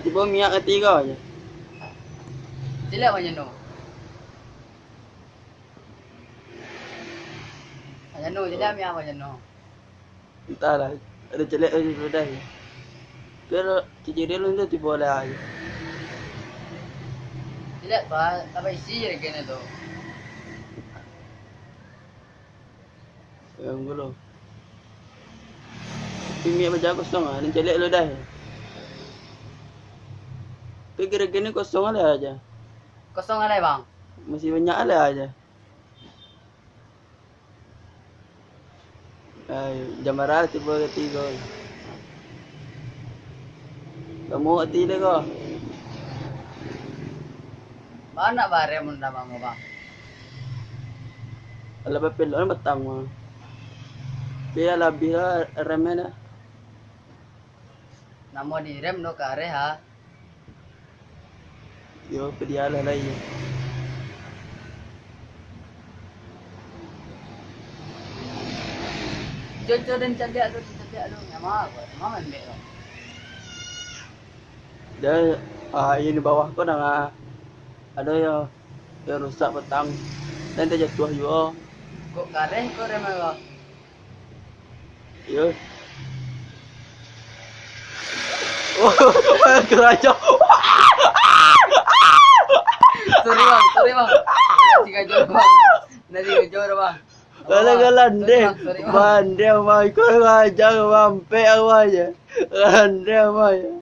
tiba minyak ketiga aja. Jelek macam tu. Macam tu, jelek minyak macam tu. Entahlah, ada celek aja sudah. Pero cicir lu tu tiba lah aja. Jelek pa, apa isi je kena tu. Yang belum. Tapi minyak macam kosong ah, dan celek lu dah. Tapi kira-kira kosong lah aja. Kosong alai bang. Masih banyak lah aja. Ay, jamara tiba ketiga. Kamu hati dia kau? Bang nak bare mun dah bang bang. Alah papel orang batang mah. Biar lebih lah remena. Namo di rem no kare ha. Yo pedialah lagi. Jojo dan cadak tu nyama apa? Mama ambil tu. Dia ini bawah kau dah ada yang rusak petang dan terjatuh juga. Kok kare kok rem apa? Yo. Oh, kerajaan. Sorry bang. Tiga jor bang. Nanti jor bang. Galang-galang deh. Bandel mai kau aja mampe awak aja. Bandel mai.